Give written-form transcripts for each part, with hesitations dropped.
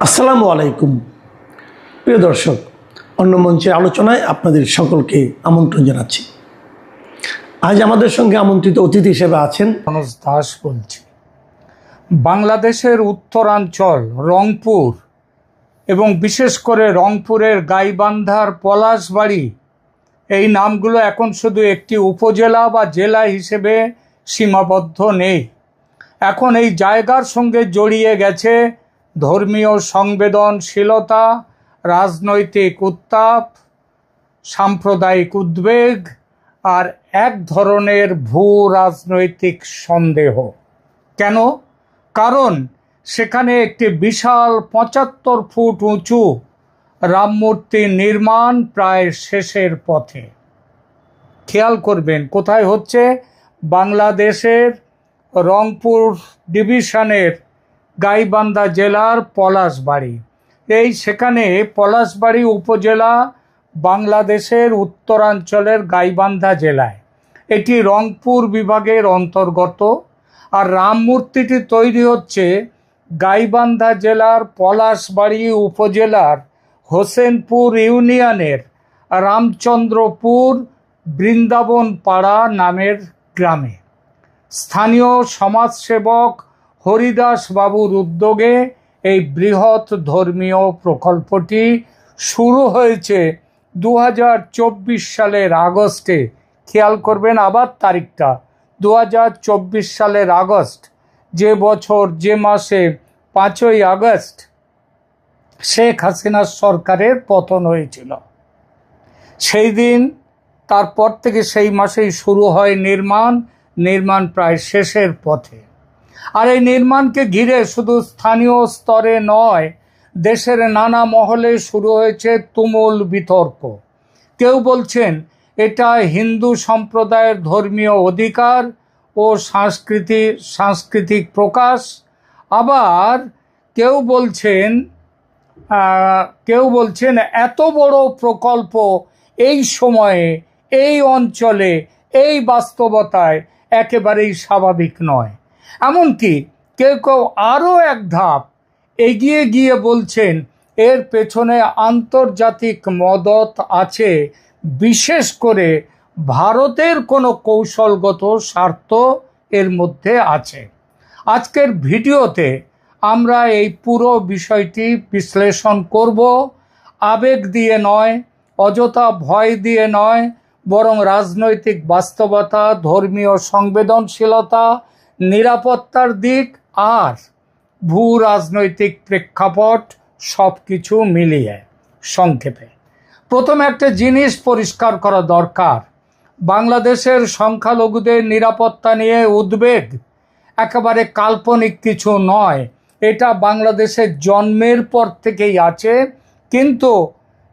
আসসালামু আলাইকুম প্রিয় দর্শক, অন্য মঞ্চের আলোচনায় আপনাদের সকলকে আমন্ত্রণ জানাচ্ছি। আজ আমাদের সঙ্গে আমন্ত্রিত অতিথি হিসেবে আছেন মনোজ দাস বলছি। বাংলাদেশের উত্তরাঞ্চল রংপুর এবং বিশেষ করে রংপুরের গাইবান্ধার পলাশবাড়ি, এই নামগুলো এখন শুধু একটি উপজেলা বা জেলা হিসেবে সীমাবদ্ধ নেই। এখন এই জায়গার সঙ্গে জড়িয়ে গেছে ধর্মীয় সংবেদনশীলতা, রাজনৈতিক উত্তাপ, সাম্প্রদায়িক উদ্বেগ আর এক ধরনের ভূ রাজনৈতিক সন্দেহ। কেন? কারণ সেখানে একটি বিশাল ৭৫ ফুট উঁচু রামমূর্তি নির্মাণ প্রায় শেষের পথে। খেয়াল করবেন কোথায় হচ্ছে? বাংলাদেশের রংপুর ডিভিশনের গাইবান্ধা জেলার পলাশবাড়ি। সেখানে পলাশবাড়ি উপজেলা বাংলাদেশের উত্তরাঞ্চলের গাইবান্ধা জেলায়, এটি রংপুর বিভাগের অন্তর্গত। আর রাম মূর্তিটি তৈরি হচ্ছে গাইবান্ধা জেলার পলাশবাড়ি উপজেলার হোসেনপুর ইউনিয়নের রামচন্দ্রপুর বৃন্দাবন পাড়া নামের গ্রামে। স্থানীয় সমাজসেবক হরিদাস বাবুর উদ্যোগে এই বৃহৎ ধর্মীয় প্রকল্পটি শুরু হয়েছে ২০২৪ সালের আগস্টে। খেয়াল করবেন আবার তারিখটা, ২০২৪ সালের আগস্ট, যে বছর যে মাসে ৫ই আগস্ট শেখ হাসিনার সরকারের পতন হয়েছিল। সেই দিন, তারপর থেকে সেই মাসেই শুরু হয় নির্মাণ প্রায় শেষের পথে। আর এই নির্মাণকে ঘিরে শুধু স্থানীয় স্তরে নয়, দেশের নানা মহলে শুরু হয়েছে তুমুল বিতর্ক। কেউ বলছেন এটা হিন্দু সম্প্রদায়ের ধর্মীয় অধিকার ও সাংস্কৃতিক প্রকাশ। আবার কেউ বলছেন এত বড় প্রকল্প এই সময়ে, এই অঞ্চলে, এই বাস্তবতায় একেবারেই স্বাভাবিক নয়। এমনকি কেউ আরও এক ধাপ এগিয়ে গিয়ে বলছেন এর পেছনে আন্তর্জাতিক মদত আছে, বিশেষ করে ভারতের কোনো কৌশলগত স্বার্থ এর মধ্যে আছে। আজকের ভিডিওতে আমরা এই পুরো বিষয়টি বিশ্লেষণ করব, আবেগ দিয়ে নয়, অযথা ভয় দিয়ে নয়, বরং রাজনৈতিক বাস্তবতা, ধর্মীয় সংবেদনশীলতা, নিরাপত্তার দিক আর ভূ রাজনৈতিক প্রেক্ষাপট সব কিছু মিলিয়ে। সংক্ষেপে প্রথমে একটা জিনিস পরিষ্কার করা দরকার, বাংলাদেশের সংখ্যালঘুদের নিরাপত্তা নিয়ে উদ্বেগ একেবারে কাল্পনিক কিছু নয়। এটা বাংলাদেশের জন্মের পর থেকেই আছে, কিন্তু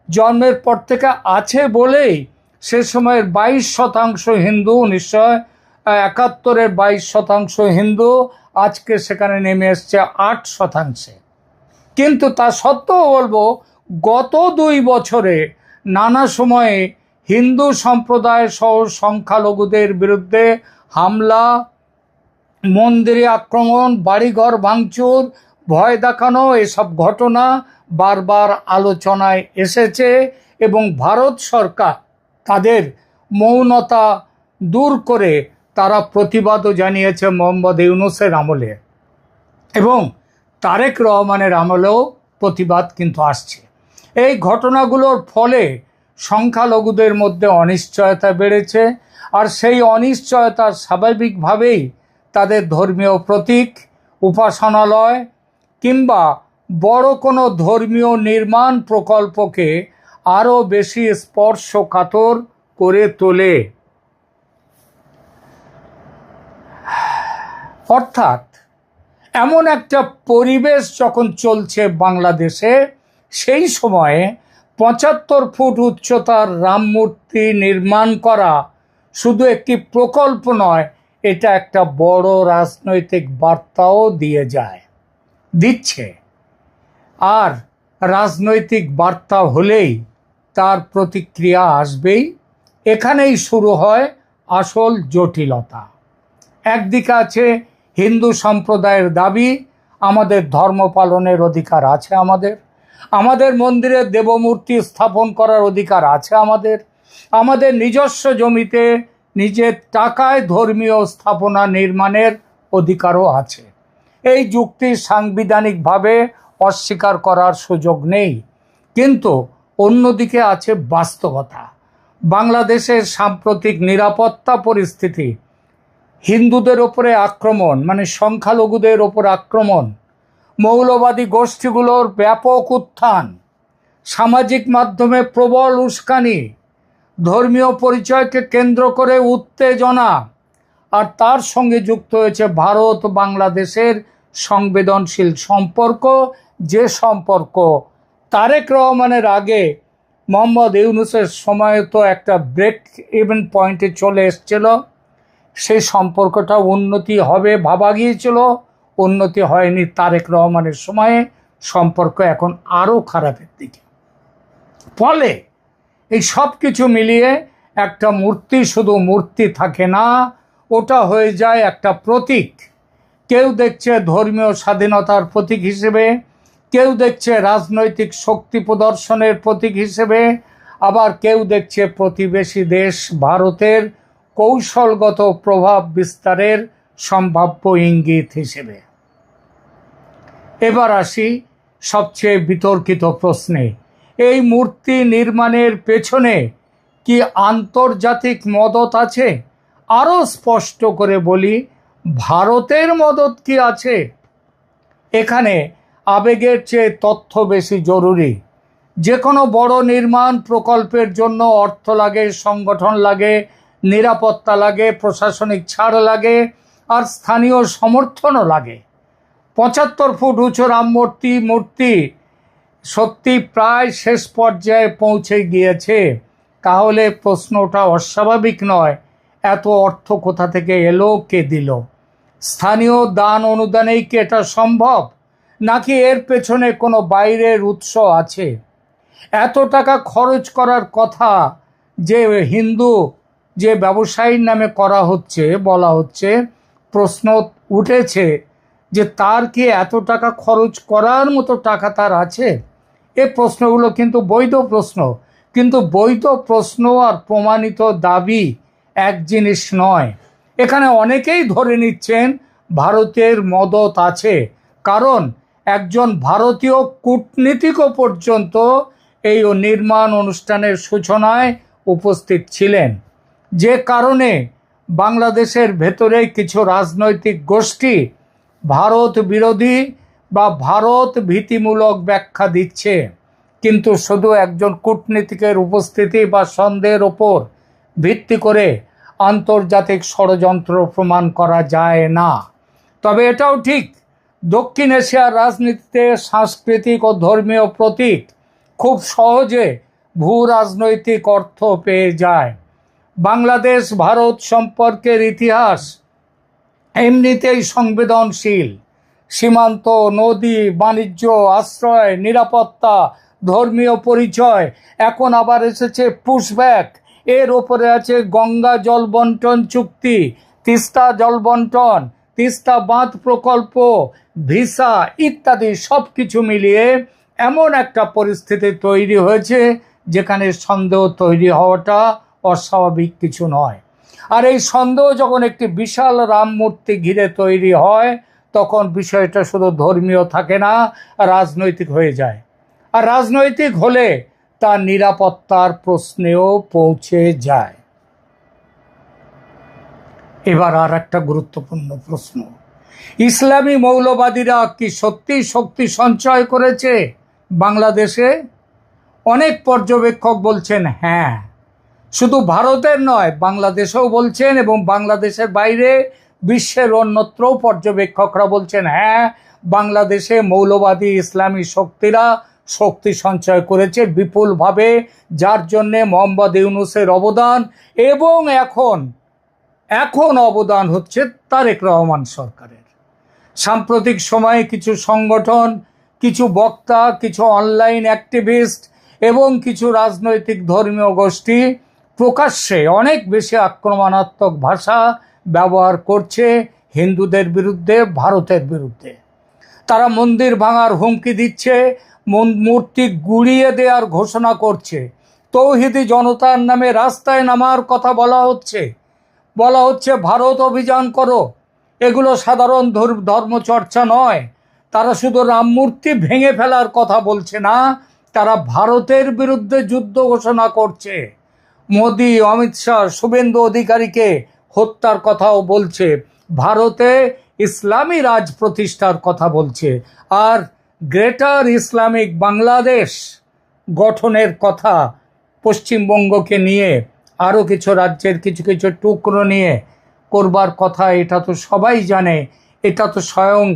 জন্মের পর থেকে আছে বলেই সে সময়ের ২২% হিন্দু, ১৯৭১-এর ২২% হিন্দু, আজকে সেখানে নেমে এসছে ৮%। কিন্তু তা সত্ত্বেও বলবো, গত ২ বছরে নানা সময়ে হিন্দু সম্প্রদায় সহ সংখ্যালঘুদের বিরুদ্ধে হামলা, মন্দিরে আক্রমণ, বাড়িঘর ভাঙচুর, ভয় দেখানো, এসব ঘটনা বারবার আলোচনায় এসেছে এবং ভারত সরকার তাদের মৌনতা দূর করে তারা প্রতিবাদও জানিয়েছে মোহাম্মদ ইউনূসের আমলে, এবং তারেক রহমানের আমলেও প্রতিবাদ কিন্তু আসছে। এই ঘটনাগুলোর ফলে সংখ্যালঘুদের মধ্যে অনিশ্চয়তা বেড়েছে, আর সেই অনিশ্চয়তা স্বাভাবিকভাবেই তাদের ধর্মীয় প্রতীক, উপাসনালয় কিংবা বড় কোনো ধর্মীয় নির্মাণ প্রকল্পকে আরও বেশি স্পর্শকাতর করে তোলে। অর্থাৎ এমন একটা পরিবেশ যখন চলছে বাংলাদেশে, সেই সময়ে ৭৫ ফুট উচ্চতার রাম মূর্তি নির্মাণ করা শুধু একটি প্রকল্প নয়, এটা একটা বড় রাজনৈতিক বার্তাও দিচ্ছে। আর রাজনৈতিক বার্তা হলেই তার প্রতিক্রিয়া আসবেই। এখানেই শুরু হয় আসল জটিলতা। একদিকে আছে হিন্দু সম্প্রদায়ের দাবি, আমাদের ধর্ম পালনের অধিকার আছে, আমাদের মন্দিরে দেবমূর্তি স্থাপন করার অধিকার আছে, আমাদের নিজস্ব জমিতে নিজের টাকায় ধর্মীয় স্থাপনা নির্মাণের অধিকারও আছে। এই যুক্তি সাংবিধানিকভাবে অস্বীকার করার সুযোগ নেই। কিন্তু অন্যদিকে আছে বাস্তবতা। বাংলাদেশের সাম্প্রতিক নিরাপত্তা পরিস্থিতি, হিন্দুদের ওপরে আক্রমণ মানে সংখ্যালঘুদের ওপর আক্রমণ, মৌলবাদী গোষ্ঠীগুলোর ব্যাপক উত্থান, সামাজিক মাধ্যমে প্রবল উস্কানি, ধর্মীয় পরিচয়কে কেন্দ্র করে উত্তেজনা, আর তার সঙ্গে যুক্ত হয়েছে ভারত বাংলাদেশের সংবেদনশীল সম্পর্ক, যে সম্পর্ক তারেক রহমানের আগে মোহাম্মদ ইউনূসের সময় তো একটা ব্রেক ইভেন পয়েন্টে চলে এসেছিল। সেই সম্পর্কটা উন্নতি হবে ভাবা গিয়েছিল, উন্নতি হয়নি। তারেক রহমানের সময়ে সম্পর্ক এখন আরও খারাপের দিকে। ফলে এই সব কিছু মিলিয়ে একটা মূর্তি শুধু মূর্তি থাকে না, ওটা হয়ে যায় একটা প্রতীক। কেউ দেখছে ধর্মীয় স্বাধীনতার প্রতীক হিসেবে, কেউ দেখছে রাজনৈতিক শক্তি প্রদর্শনের প্রতীক হিসেবে, আবার কেউ দেখছে প্রতিবেশী দেশ ভারতের কৌশলগত প্রভাব বিস্তারের সম্ভাব্য ইঙ্গিত হিসেবে। এবার আসি সবচেয়ে বিতর্কিত প্রশ্নে, এই মূর্তি নির্মাণের পেছনে কি আন্তর্জাতিক মদত আছে? আরও স্পষ্ট করে বলি, ভারতের মদত কি আছে? এখানে আবেগের চেয়ে তথ্য বেশি জরুরি। যে কোনো বড় নির্মাণ প্রকল্পের জন্য অর্থ লাগে, সংগঠন লাগে, নিরাপত্তা লাগে, প্রশাসনিক ছাড় লাগে, আর স্থানীয় সমর্থনও লাগে। ৭৫ ফুট উঁচু রাম মূর্তি সত্যি প্রায় শেষ পর্যায়ে পৌঁছে গিয়েছে। তাহলে প্রশ্নটা অস্বাভাবিক নয়, এত অর্থ কোথা থেকে এলো, কে দিল? স্থানীয় দান অনুদানেই কি এটা সম্ভব, নাকি এর পেছনে কোনো বাইরের উৎস আছে? এত টাকা খরচ করার কথা যে হিন্দু যে ব্যবসায়ীর নামে করা হচ্ছে, বলা হচ্ছে, প্রশ্ন উঠেছে যে তার কি এত টাকা খরচ করার মতো টাকা তার আছে? এই প্রশ্নগুলো কিন্তু বৈধ প্রশ্ন, কিন্তু বৈধ প্রশ্ন আর প্রমাণিত দাবি এক জিনিস নয়। এখানে অনেকেই ধরে নিচ্ছেন ভারতের মদত আছে, কারণ একজন ভারতীয় কূটনীতিকও পর্যন্ত এই নির্মাণ অনুষ্ঠানের সূচনায় উপস্থিত ছিলেন। যে কারণে বাংলাদেশের ভেতরে কিছু রাজনৈতিক গোষ্ঠী ভারত বিরোধী বা ভারত ভীতিমূলক ব্যাখ্যা দিচ্ছে। কিন্তু শুধু একজন কূটনীতিকের উপস্থিতি বা সন্দেহের ওপর ভিত্তি করে আন্তর্জাতিক ষড়যন্ত্র প্রমাণ করা যায় না। তবে এটাও ঠিক, দক্ষিণ এশিয়ার রাজনীতিতে সাংস্কৃতিক ও ধর্মীয় প্রতীক খুব সহজে ভূ রাজনৈতিক অর্থ পেয়ে যায়। বাংলাদেশ ভারত সম্পর্কের ইতিহাস এমনিতেই সংবেদনশীল। সীমান্ত, নদী, বাণিজ্য, আশ্রয়, নিরাপত্তা, ধর্মীয় পরিচয়, এখন আবার এসেছে পুশব্যাক, এর ওপরে আছে গঙ্গা জল বন্টন চুক্তি, তিস্তা জল বন্টন, তিস্তা বাঁধ প্রকল্প, ভিসা ইত্যাদি সব কিছু মিলিয়ে এমন একটা পরিস্থিতি তৈরি হয়েছে যেখানে সন্দেহ তৈরি হওয়াটা অস্বাভাবিক কিছু নয়। আর এই সন্দেহ যখন একটি বিশাল রাম মূর্তি ঘিরে তৈরি হয়, তখন বিষয়টা শুধু ধর্মীয় থাকে না, রাজনৈতিক হয়ে যায়। আর রাজনৈতিক হলে তা নিরাপত্তার প্রশ্নেও পৌঁছে যায়। এবার আর একটা গুরুত্বপূর্ণ প্রশ্ন, ইসলামী মৌলবাদীরা কি সত্যি শক্তি সঞ্চয় করেছে বাংলাদেশে? অনেক পর্যবেক্ষক বলছেন হ্যাঁ। শুধু ভারতের নয়, বাংলাদেশেও বলছেন, এবং বাংলাদেশের বাইরে বিশ্বের অন্যত্রও পর্যবেক্ষকরা বলছেন হ্যাঁ, বাংলাদেশে মৌলবাদী ইসলামী শক্তিরা শক্তি সঞ্চয় করেছে বিপুলভাবে, যার জন্যে মোহাম্মদ ইউনূসের অবদান এবং এখন অবদান হচ্ছে তারেক রহমান সরকারের। সাম্প্রতিক সময়ে কিছু সংগঠন, কিছু বক্তা, কিছু অনলাইন অ্যাক্টিভিস্ট এবং কিছু রাজনৈতিক ধর্মীয় গোষ্ঠী প্রকাশ্যে অনেক বেশি আক্রমণাত্মক ভাষা ব্যবহার করছে হিন্দুদের বিরুদ্ধে, ভারতের বিরুদ্ধে। তারা মন্দির ভাঙার হুমকি দিচ্ছে, মূর্তি গুঁড়িয়ে দেওয়ার ঘোষণা করছে, তৌহিদি জনতার নামে রাস্তায় নামার কথা বলা হচ্ছে ভারত অভিযান করো। এগুলো সাধারণ ধর্মচর্চা নয়। তারা শুধু রাম মূর্তি ভেঙে ফেলার কথা বলছে না, তারা ভারতের বিরুদ্ধে যুদ্ধ ঘোষণা করছে। মোদি, অমিত শাহ, শুভেন্দু অধিকারীকে হত্যার কথাও বলছে, ভারতে ইসলামী রাজ প্রতিষ্ঠার কথা বলছে, আর গ্রেটার ইসলামিক বাংলাদেশ গঠনের কথা পশ্চিমবঙ্গকে নিয়ে, আরও কিছু রাজ্যের কিছু কিছু টুকরো নিয়ে করবার কথা। এটা তো সবাই জানে, এটা তো স্বয়ং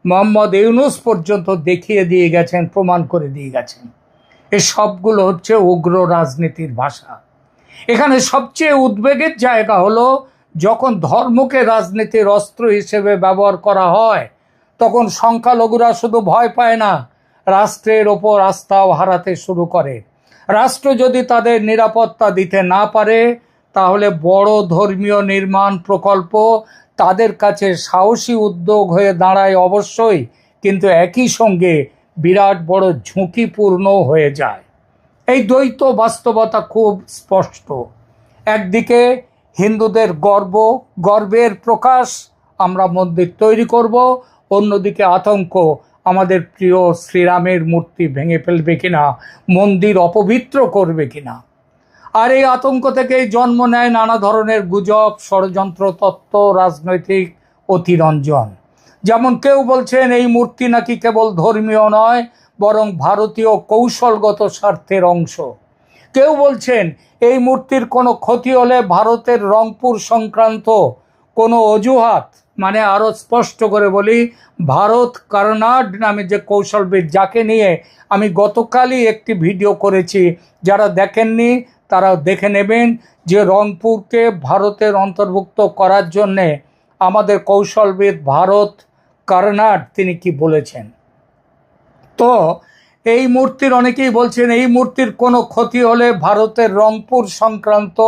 মোহাম্মদ ইউনূস পর্যন্ত দেখিয়ে দিয়ে গেছেন, প্রমাণ করে দিয়ে গেছেন। এই সবগুলো হচ্ছে উগ্র রাজনীতির ভাষা। এখানে সবচেয়ে উদ্বেগের জায়গা হলো যখন ধর্মকে রাজনীতির অস্ত্র হিসেবে ব্যবহার করা হয়, তখন সংখ্যালঘুরা শুধু ভয় পায় না, রাষ্ট্রের ওপর আস্থাও হারাতে শুরু করে। রাষ্ট্র যদি তাদের নিরাপত্তা দিতে না পারে, তাহলে বড় ধর্মীয় নির্মাণ প্রকল্প তাদের কাছে সাহসী উদ্যোগ হয়ে দাঁড়ায় অবশ্যই, কিন্তু একই সঙ্গে বিরাট বড় ঝুঁকিপূর্ণ হয়ে যায়। এই দ্বৈত বাস্তবতা খুব স্পষ্ট। একদিকে হিন্দুদের গর্বের প্রকাশ, আমরা মন্দির তৈরি করব, অন্যদিকে আতঙ্ক, আমাদের প্রিয় শ্রীরামের মূর্তি ভেঙে ফেলবে কিনা, মন্দির অপবিত্র করবে কিনা। আর এই আতঙ্ক থেকেই জন্ম নেয় নানা ধরনের গুজব, ষড়যন্ত্র তত্ত্ব, রাজনৈতিক অতিরঞ্জন। যেমন কেউ বলছেন এই মূর্তি নাকি কেবল ধর্মীয় নয়, বরং ভারতীয় কৌশলগত স্বার্থের অংশ। কেউ বলছেন এই মূর্তির কোনো ক্ষতি হলে ভারতের রংপুর সংক্রান্ত কোনো অজুহাত, মানে আরও স্পষ্ট করে বলি, ভারত কার্নাড নামে যে কৌশলবিদ, যাকে নিয়ে আমি গতকালই একটি ভিডিও করেছি, যারা দেখেননি তারা দেখে নেবেন, যে রংপুরকে ভারতের অন্তর্ভুক্ত করার জন্যে আমাদের কৌশলবিদ ভারত কার্নাড তিনি কি বলেছেন। তো এই মূর্তির অনেকেই বলছেন এই মূর্তির কোনো ক্ষতি হলে ভারতের রংপুর সংক্রান্ত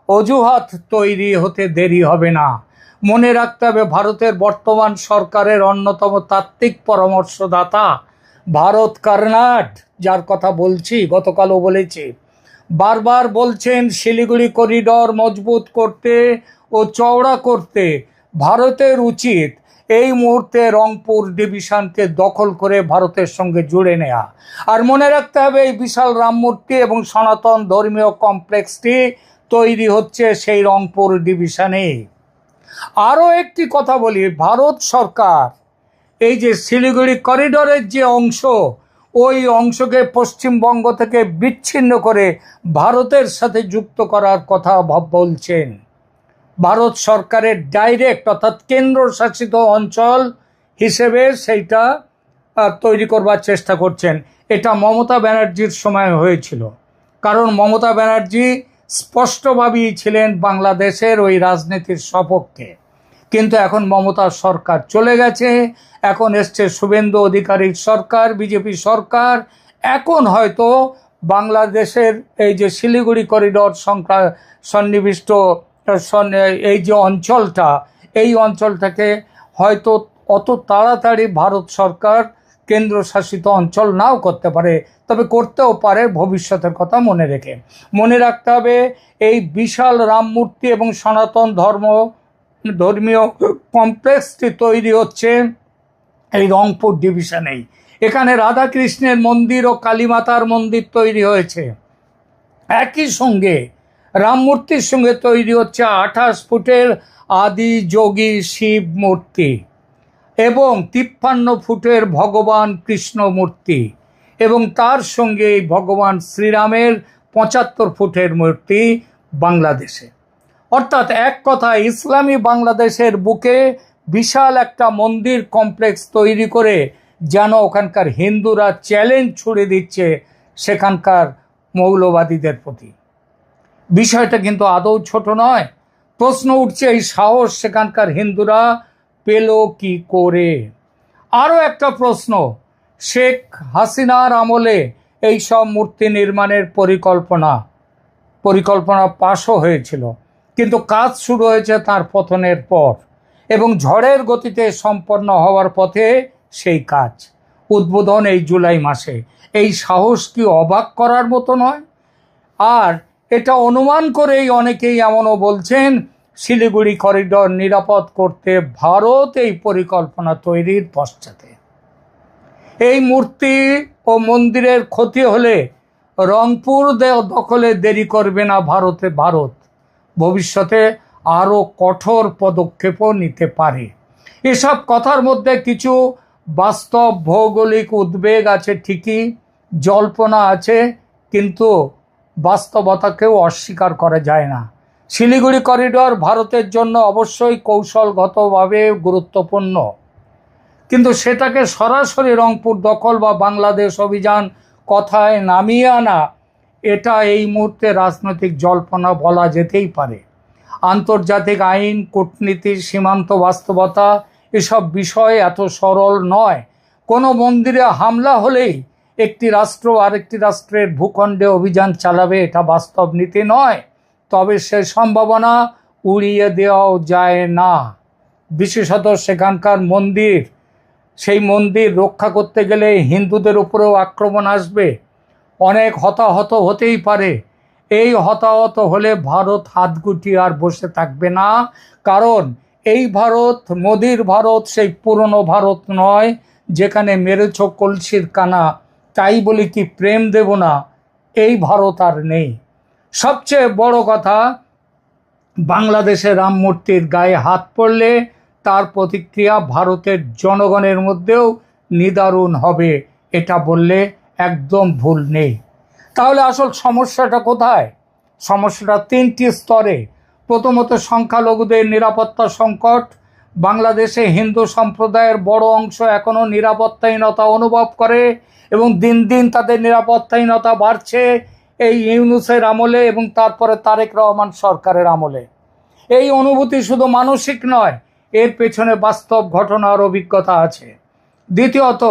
অজুহাত তৈরি হতে দেরি হবে না। মনে রাখতে হবে, ভারতের বর্তমান সরকারের অন্যতম তাত্ত্বিক পরামর্শদাতা ভারত কার্নাড, যার কথা বলছি, গতকালও বলেছি, বারবার বলছেন শিলিগুড়ি করিডর মজবুত করতে ও চওড়া করতে ভারতের উচিত এই মুহূর্তে রংপুর ডিভিশনকে দখল করে ভারতের সঙ্গে জুড়ে নেওয়া। আর মনে রাখতে হবে, এই বিশাল রাম মূর্তি এবং সনাতন ধর্মীয় কমপ্লেক্সটি তৈরি হচ্ছে সেই রংপুর ডিভিশনে। আরও একটি কথা বলি, ভারত সরকার এই যে শিলিগুড়ি করিডরের যে অংশ, ওই অংশকে পশ্চিমবঙ্গ থেকে বিচ্ছিন্ন করে ভারতের সাথে যুক্ত করার কথা বলছেন। ভারত সরকারের ডাইরেক্ট অর্থাৎ কেন্দ্রশাসিত অঞ্চল হিসেবে সেইটা তৈরি করবার চেষ্টা করছেন। এটা মমতা ব্যানার্জির সময় হয়েছিল, কারণ মমতা ব্যানার্জি স্পষ্টভাবেই ছিলেন বাংলাদেশের ওই রাজনীতির সপক্ষে। কিন্তু এখন মমতার সরকার চলে গেছে, এখন এসছে শুভেন্দু অধিকারীর সরকার, বিজেপি সরকার। এখন হয়তো বাংলাদেশের এই যে শিলিগুড়ি করিডর সন্নিবিষ্ট এই যে অঞ্চলটা, এই অঞ্চলটাকে হয়তো অত তাড়াতাড়ি ভারত সরকার কেন্দ্রশাসিত অঞ্চল নাও করতে পারে, তবে করতেও পারে ভবিষ্যতের কথা মনে রেখে। মনে রাখতে হবে, এই বিশাল রাম মূর্তি এবং সনাতন ধর্মীয় কমপ্লেক্সটি তৈরি হচ্ছে এই রংপুর ডিভিশনেই। এখানে রাধাকৃষ্ণের মন্দির ও কালীমাতার মন্দির তৈরি হয়েছে। একই সঙ্গে রাম মূর্তির সঙ্গে তৈরি হচ্ছে 28 ফুটের আদি যোগী শিব মূর্তি এবং 53 ফুটের ভগবান কৃষ্ণ মূর্তি, এবং তার সঙ্গে ভগবান শ্রীরামের 75 ফুটের মূর্তি বাংলাদেশে। অর্থাৎ এক কথা, ইসলামী বাংলাদেশের বুকে বিশাল একটা মন্দির কমপ্লেক্স তৈরি করে যেন ওখানকার হিন্দুরা চ্যালেঞ্জ ছুড়ে দিচ্ছে সেখানকার মৌলবাদীদের প্রতি। বিষয়টা কিন্তু আদৌ ছোট নয়। প্রশ্ন উঠছে, এই সাহস সেখানকার হিন্দুরা পেল কি করে? আরও একটা প্রশ্ন, শেখ হাসিনার আমলে এই সব মূর্তি নির্মাণের পরিকল্পনা পাশও হয়েছিল, কিন্তু কাজ শুরু হয়েছে তার পতনের পর এবং ঝড়ের গতিতে সম্পন্ন হওয়ার পথে সেই কাজ উদ্বোধন এই জুলাই মাসে। এই সাহস কি অবাক করার মতো নয়? আর এটা অনুমান করেই অনেকেই এমনও বলছেন শিলিগুড়ি করিডর নিরাপদ করতে ভারত এই পরিকল্পনা তৈরির পশ্চাতে। এই মূর্তি ও মন্দিরের ক্ষতি হলে রংপুর দখলে দেরি করবে না ভারত ভবিষ্যতে আরও কঠোর পদক্ষেপও নিতে পারে। এসব কথার মধ্যে কিছু বাস্তব ভৌগোলিক উদ্বেগ আছে ঠিকই, জল্পনা আছে, কিন্তু বাস্তবতাকেও অস্বীকার করা যায় না। শিলিগুড়ি করিডর ভারতের জন্য অবশ্যই কৌশলগতভাবে গুরুত্বপূর্ণ, কিন্তু সেটাকে সরাসরি রংপুর দখল বা বাংলাদেশ অভিযান কথায় নামিয়ে আনা, এটা এই মুহূর্তে রাজনৈতিক জল্পনা বলা যেতেই পারে। আন্তর্জাতিক আইন, কূটনীতি, সীমান্ত বাস্তবতা এসব বিষয় এত সরল নয়। কোনো মন্দিরে হামলা হলেই একটি রাষ্ট্র আরেকটি রাষ্ট্রের ভূখণ্ডে অভিযান চালাবে, এটা বাস্তব নীতি নয়। তবে সে সম্ভাবনা উড়িয়ে দেওয়াও যায় না। বিশেষত সেখানকার মন্দির, সেই মন্দির রক্ষা করতে গেলে হিন্দুদের উপরেও আক্রমণ আসবে, অনেক হতাহত হতেই পারে। এই হতাহত হলে ভারত হাত গুটিয়ে আর বসে থাকবে না, কারণ এই ভারত, মোদির ভারত সেই পুরনো ভারত নয় যেখানে মেরেছ কলসির কানা তাই বলি কি প্রেম দেব না, এই ভারত আর নেই। সবচেয়ে বড় কথা, বাংলাদেশে রাম মূর্তির গায়ে হাত পড়লে তার প্রতিক্রিয়া ভারতের জনগণের মধ্যেও নিদারুণ হবে, এটা বললে একদম ভুল নেই। তাহলে আসল সমস্যাটা কোথায়? সমস্যাটা তিনটি স্তরে। প্রথমত, সংখ্যালঘুদের নিরাপত্তা সংকট। বাংলাদেশে হিন্দু সম্প্রদায়ের বড় অংশ এখনও নিরাপত্তাহীনতা অনুভব করে এবং দিন দিন তাদের নিরাপত্তাহীনতা বাড়ছে এই ইউনূসের আমলে এবং তারপরে তারেক রহমান সরকারের আমলে। এই অনুভূতি শুধু মানসিক নয়, এর পেছনে বাস্তব ঘটনার অভিজ্ঞতা আছে। দ্বিতীয়ত,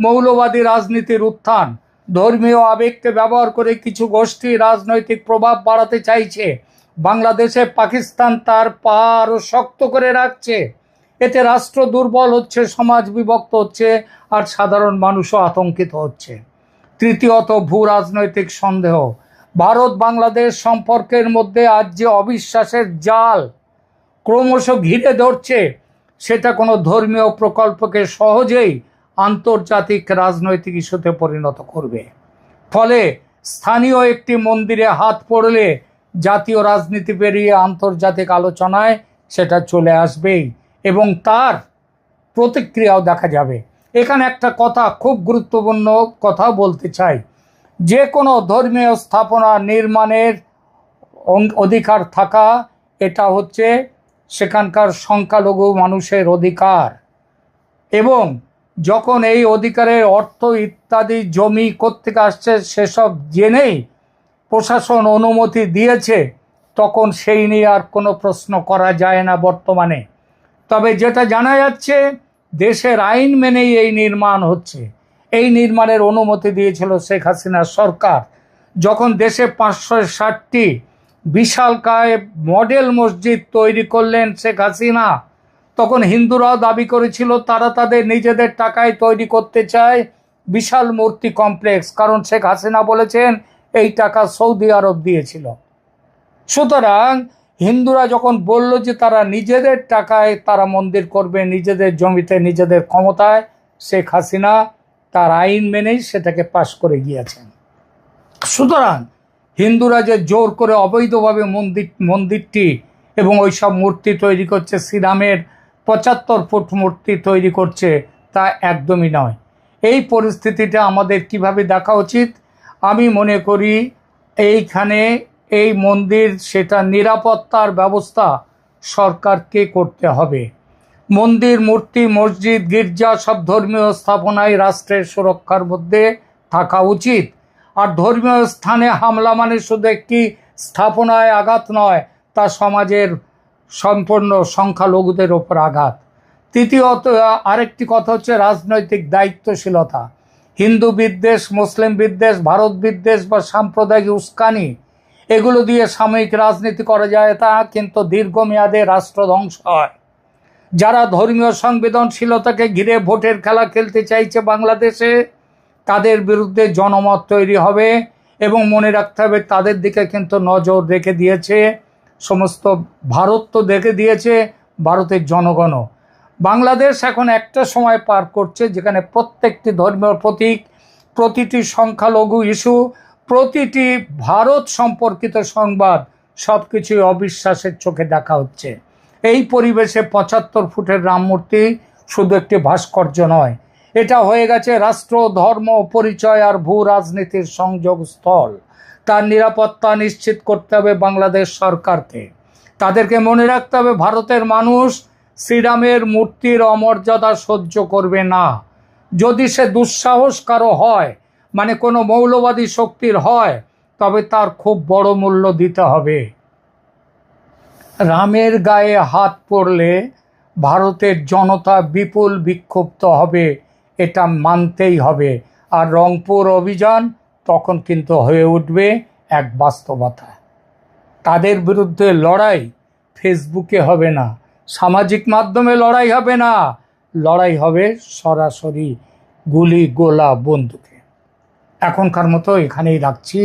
মৌলবাদী রাজনীতির উত্থান। ধর্মীয় আবেগকে ব্যবহার করে কিছু গোষ্ঠী রাজনৈতিক প্রভাব বাড়াতে চাইছে। বাংলাদেশে পাকিস্তান তার পা আরও শক্ত করে রাখছে। এতে রাষ্ট্র দুর্বল হচ্ছে, সমাজ বিভক্ত হচ্ছে, আর সাধারণ মানুষও আতঙ্কিত হচ্ছে। তৃতীয়ত, ভূ রাজনৈতিক সন্দেহ। ভারত বাংলাদেশ সম্পর্কের মধ্যে আজ যে অবিশ্বাসের জাল ক্রমশ ঘিরে ধরছে, সেটা কোনো ধর্মীয় প্রকল্পকে সহজেই আন্তর্জাতিক রাজনৈতিক ইস্যুতে পরিণত করবে। ফলে স্থানীয় একটি মন্দিরে হাত পড়লে জাতীয় রাজনীতি পেরিয়ে আন্তর্জাতিক আলোচনায় সেটা চলে আসবেই এবং তার প্রতিক্রিয়াও দেখা যাবে। এখানে একটা কথা, খুব গুরুত্বপূর্ণ কথা বলতে চাই। যে কোনো ধর্মীয় স্থাপনা নির্মাণের অধিকার থাকা, এটা হচ্ছে সেখানকার সংখ্যালঘু মানুষের অধিকার, এবং যখন এই অধিকারের অর্থ ইত্যাদি জমি কোত্থেকে আসছে সেসব জেনেই প্রশাসন অনুমতি দিয়েছে, তখন সেই নিয়ে আর কোনো প্রশ্ন করা যায় না বর্তমানে। তবে যেটা জানা যাচ্ছে, দেশের আইন মেনেই এই নির্মাণ হচ্ছে। এই নির্মাণের অনুমতি দিয়েছিল শেখ হাসিনার সরকার। যখন দেশে 560টি বিশালকায় মডেল মসজিদ তৈরি করলেন শেখ হাসিনা, তখন হিন্দুরাও দাবি করেছিল তারা তাদের নিজেদের টাকায় তৈরি করতে চায় বিশাল মূর্তি কমপ্লেক্স, কারণ শেখ হাসিনা বলেছেন এই টাকা সৌদি আরব দিয়েছিল। সুতরাং হিন্দুরা যখন বলল যে তারা নিজেদের টাকায় তারা মন্দির করবে, নিজেদের জমিতে, নিজেদের ক্ষমতায়, শেখ হাসিনা তার আইন মেনেই সেটাকে পাশ করে গিয়েছেন। সুতরাং হিন্দুরা যে জোর করে অবৈধভাবে মন্দিরটি এবং ওই সব মূর্তি তৈরি করছে, শ্রীরামের 75 ফুট মূর্তি তৈরি করছে, তা একদমই নয়। এই পরিস্থিতিটা আমাদের কিভাবে দেখা উচিত? আমি মনে করি এইখানে এই মন্দির, সেটা নিরাপত্তার ব্যবস্থা সরকারকে করতে হবে। মন্দির, মূর্তি, মসজিদ, গির্জা সব ধর্মীয় স্থাপনায় রাষ্ট্রের সুরক্ষার মধ্যে থাকা উচিত। আর ধর্মীয় স্থানে হামলা মানে শুধু একটি স্থাপনায় আঘাত নয়, তা সমাজের সম্পূর্ণ সংখ্যালঘুদের ওপর আঘাত। তৃতীয়ত, আরেকটি কথা হচ্ছে রাজনৈতিক দায়িত্বশীলতা। হিন্দু বিদ্বেষ, মুসলিম বিদ্বেষ, ভারত বিদ্বেষ বা সাম্প্রদায়িক উস্কানি, এগুলো দিয়ে সাময়িক রাজনীতি করা যায়, তা কিন্তু দীর্ঘমেয়াদে রাষ্ট্র ধ্বংস হয়। যারা ধর্মীয় সংবেদনশীলতাকে ঘিরে ভোটের খেলা খেলতে চাইছে বাংলাদেশে, তাদের বিরুদ্ধে জনমত তৈরি হবে। এবং মনে রাখতে হবে, তাদের দিকে কিন্তু নজর রেখে দিয়েছে সমস্ত ভারত, তো দেখে দিয়েছে ভারতের জনগণও। বাংলাদেশ এখন একটা সময় পার করছে যেখানে প্রত্যেকটি ধর্মীয় প্রতীক, প্রতিটি সংখ্যালঘু ইস্যু, প্রতিটি ভারত সম্পর্কিত সংবাদ সব কিছুই অবিশ্বাসের চোখে দেখা হচ্ছে। এই পরিবেশে ৭৫ ফুটের রাম মূর্তি শুধু একটি ভাস্কর্য নয়, এটা হয়ে গেছে রাষ্ট্র, ধর্ম, পরিচয় আর ভূ রাজনীতির সংযোগ স্থল। তার নিরাপত্তা নিশ্চিত করতে হবে বাংলাদেশ সরকারকে। তাদেরকে মনে রাখতে হবে, ভারতের মানুষ শ্রীরামের মূর্তির অমর্যাদা সহ্য করবে না। যদি সে দুঃসাহস কারো হয়, মানে কোনো মৌলবাদী শক্তির হয়, তবে তার খুব বড় মূল্য দিতে হবে। রামের গায়ে হাত পড়লে ভারতের জনতা বিপুল বিক্ষুব্ধ হবে, এটা মানতেই হবে। আর রংপুর অভিযান তখন কিন্তু হয়ে উঠবে এক বাস্তবতা। তাদের বিরুদ্ধে লড়াই ফেসবুকে হবে না, সামাজিক মাধ্যমে লড়াই হবে না, লড়াই হবে সরাসরি গুলি গোলা বন্দুকে। এখনকার মতো এখানেই রাখছি।